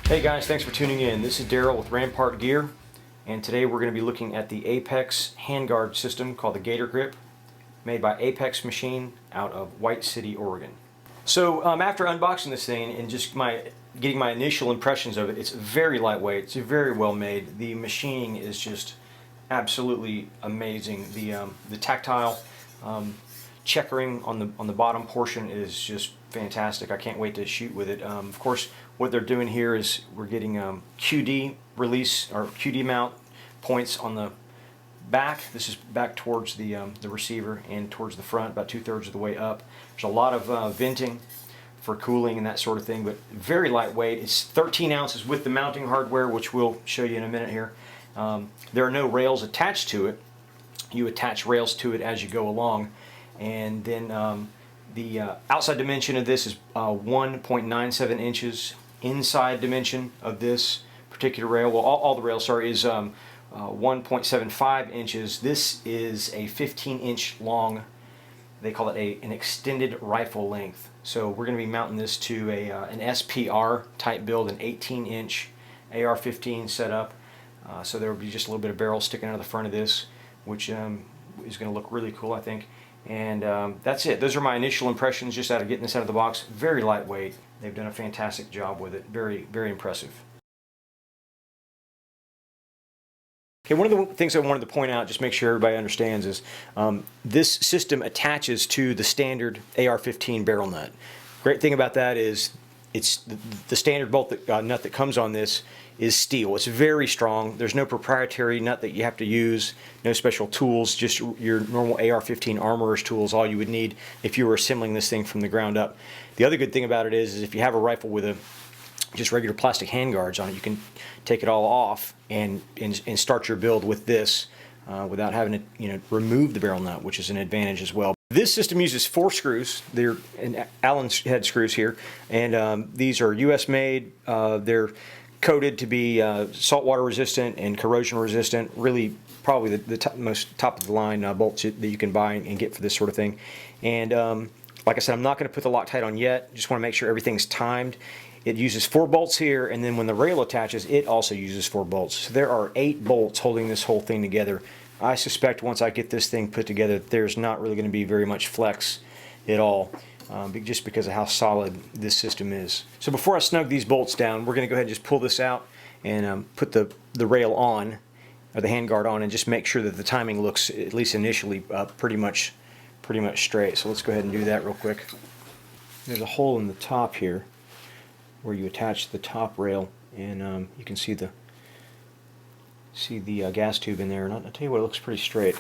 Hey guys, thanks for tuning in. This is Daryl with Rampart Gear, and today we're going to be looking at the Apex handguard system called the Gator Grip, made by Apex Machine out of White City, Oregon. So after unboxing this thing and just getting my initial impressions of it, it's very lightweight, it's very well made. The machining is just absolutely amazing. The tactile checkering on the bottom portion is just fantastic. I can't wait to shoot with it. Of course, what they're doing here is we're getting QD release or QD mount points on the back. This is back towards the receiver and towards the front, about 2/3 of the way up. There's a lot of venting for cooling and that sort of thing, but very lightweight. It's 13 ounces with the mounting hardware, which we'll show you in a minute here. There are no rails attached to it. You attach rails to it as you go along, and then the outside dimension of this is 1.97 inches. Inside dimension of this particular rail, well, all the rails, sorry, is 1.75 inches. This is a 15-inch long, they call it an extended rifle length. So we're going to be mounting this to an SPR type build, an 18-inch AR15 setup. So there will be just a little bit of barrel sticking out of the front of this, which is going to look really cool, I think. And that's it. Those are my initial impressions just out of getting this out of the box. Very lightweight. They've done a fantastic job with it. Very, very impressive. Okay, one of the things I wanted to point out, just make sure everybody understands, is this system attaches to the standard AR15 barrel nut. Great thing about that is it's the standard bolt nut that comes on this is steel. It's very strong. There's no proprietary nut that you have to use, no special tools, just your normal AR15 armorer's tools, all you would need if you were assembling this thing from the ground up. The other good thing about it is if you have a rifle with just regular plastic handguards on it, you can take it all off and start your build with this without having to remove the barrel nut, which is an advantage as well. This system uses 4 screws. They're Allen head screws here, and these are US made. They're coated to be saltwater resistant and corrosion resistant. Really, probably the most top of the line bolts that you can buy and get for this sort of thing. And like I said, I'm not going to put the Loctite on yet. Just want to make sure everything's timed. It uses 4 bolts here, and then when the rail attaches, it also uses 4 bolts. So there are 8 bolts holding this whole thing together. I suspect once I get this thing put together, there's not really going to be very much flex at all, just because of how solid this system is. So before I snug these bolts down, we're going to go ahead and just pull this out and put the rail on, or the handguard on, and just make sure that the timing looks, at least initially, pretty much straight. So let's go ahead and do that real quick. There's a hole in the top here where you attach the top rail, and you can see the gas tube in there, and I'll tell you what, it looks pretty straight.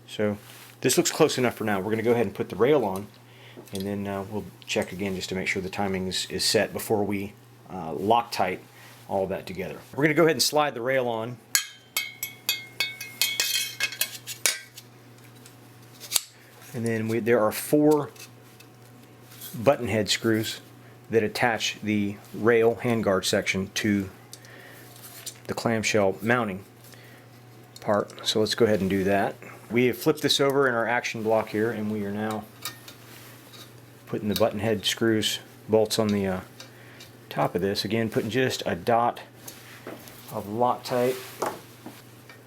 So this looks close enough for now. We're going to go ahead and put the rail on, and then we'll check again just to make sure the timing is set before we Loctite all that together. We're going to go ahead and slide the rail on. And then there are 4 button head screws that attach the rail handguard section to the clamshell mounting part. So let's go ahead and do that. We have flipped this over in our action block here, and we are now putting the button head screws, bolts on the top of this. Again, putting just a dot of Loctite.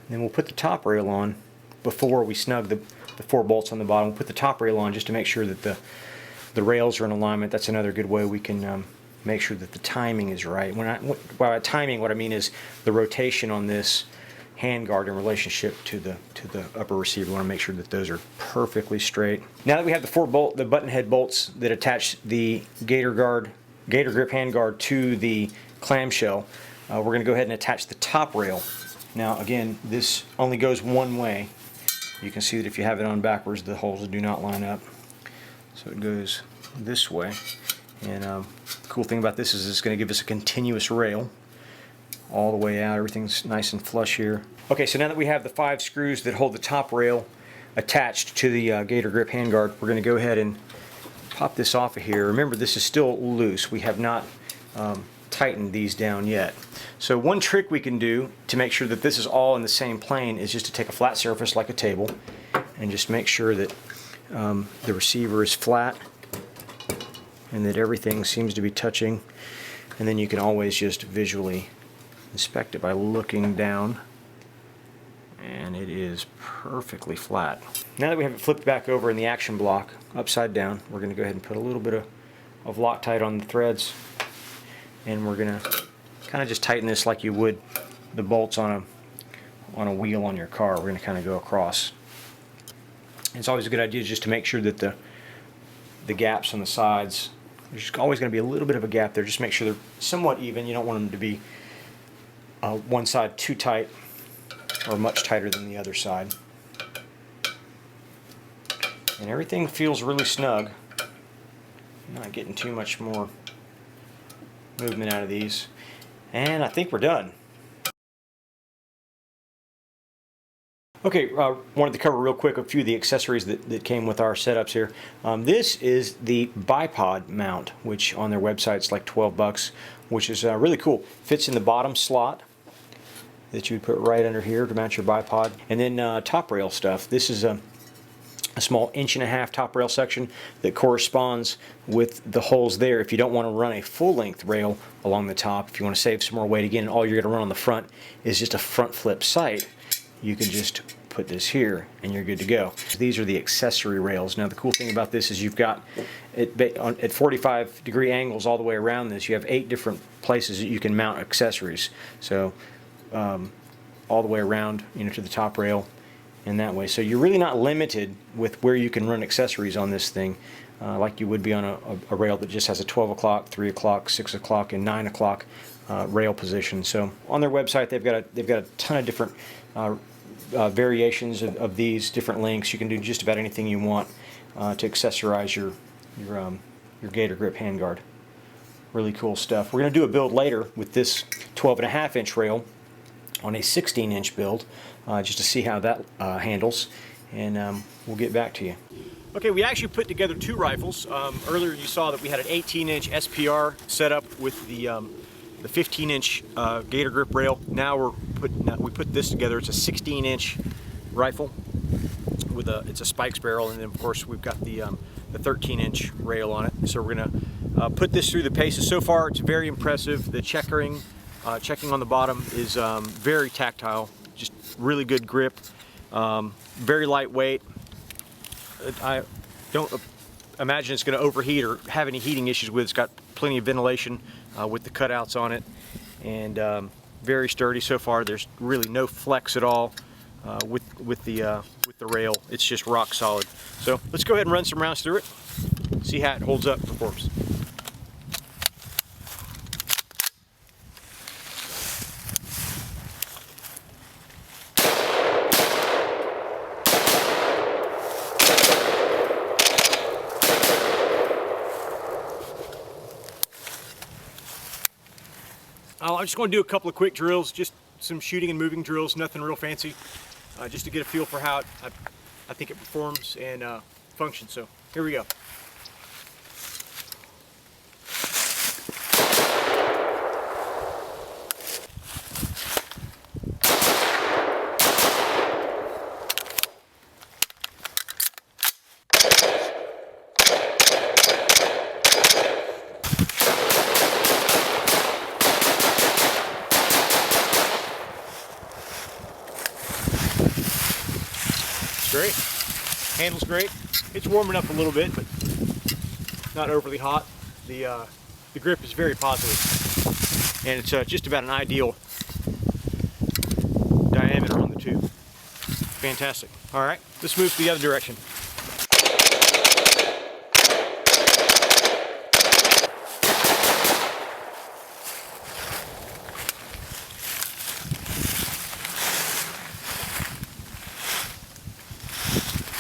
Then we'll put the top rail on before we snug the 4 bolts on the bottom. We'll put the top rail on just to make sure that the rails are in alignment. That's another good way we can make sure that the timing is right. By timing, what I mean is the rotation on this handguard in relationship to the upper receiver. We want to make sure that those are perfectly straight. Now that we have the button head bolts that attach the Gator Grip handguard to the clamshell, we're going to go ahead and attach the top rail. Now again, this only goes one way. You can see that if you have it on backwards, the holes do not line up. So it goes this way. And the cool thing about this is it's going to give us a continuous rail all the way out. Everything's nice and flush here. Okay, so now that we have the 5 screws that hold the top rail attached to the Gator Grip handguard, we're going to go ahead and pop this off of here. Remember, this is still loose. We have not tightened these down yet. So one trick we can do to make sure that this is all in the same plane is just to take a flat surface like a table and just make sure that the receiver is flat and that everything seems to be touching and then you can always just visually inspect it by looking down, and it is perfectly flat. Now that we have it flipped back over in the action block upside down, we're going to go ahead and put a little bit of Loctite on the threads, and we're going to kind of just tighten this like you would the bolts on a wheel on your car. We're going to kind of go across. It's always a good idea just to make sure that the gaps on the sides, there's always going to be a little bit of a gap there. Just make sure they're somewhat even. You don't want them to be one side too tight or much tighter than the other side. And everything feels really snug. I'm not getting too much more movement out of these. And I think we're done. Okay, wanted to cover real quick a few of the accessories that came with our setups here. This is the bipod mount, which on their website is like 12 bucks, which is really cool. Fits in the bottom slot that you would put right under here to mount your bipod. And then top rail stuff. This is a small 1.5" top rail section that corresponds with the holes there. If you don't want to run a full-length rail along the top, if you want to save some more weight, again, all you're going to run on the front is just a front flip sight. You can just put this here and you're good to go. These are the accessory rails. Now the cool thing about this is you've got at 45-degree angles all the way around this, you have 8 different places that you can mount accessories. So all the way around, you know, to the top rail and that way. So you're really not limited with where you can run accessories on this thing like you would be on a rail that just has a 12 o'clock, 3 o'clock, 6 o'clock, and 9 o'clock rail position. So on their website they've got a ton of different variations of these different lengths. You can do just about anything you want to accessorize your Gator grip handguard. Really cool stuff. We're going to do a build later with this 12.5-inch rail on a 16-inch build just to see how that handles, and we'll get back to you. Okay, we actually put together 2 rifles. Earlier you saw that we had an 18-inch SPR set up with the 15-inch Gator grip rail. Now we put this together. It's a 16-inch rifle with it's a spikes barrel, and then of course we've got the 13-inch rail on it. So we're gonna put this through the paces. So far it's very impressive. The checking on the bottom is very tactile, just really good grip, very lightweight. I don't imagine it's going to overheat or have any heating issues with it. It's got plenty of ventilation with the cutouts on it, and very sturdy so far. There's really no flex at all with the rail. It's just rock solid. So let's go ahead and run some rounds through it, see how it holds up and performs. I'm just going to do a couple of quick drills, just some shooting and moving drills, nothing real fancy, just to get a feel for how I think it performs and functions. So here we go. Great. Handles great. It's warming up a little bit, but not overly hot. The grip is very positive, and it's just about an ideal diameter on the tube. Fantastic. All right, let's move to the other direction.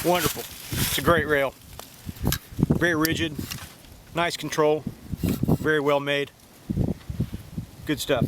Wonderful. It's a great rail. Very rigid, nice control, very well made. Good stuff.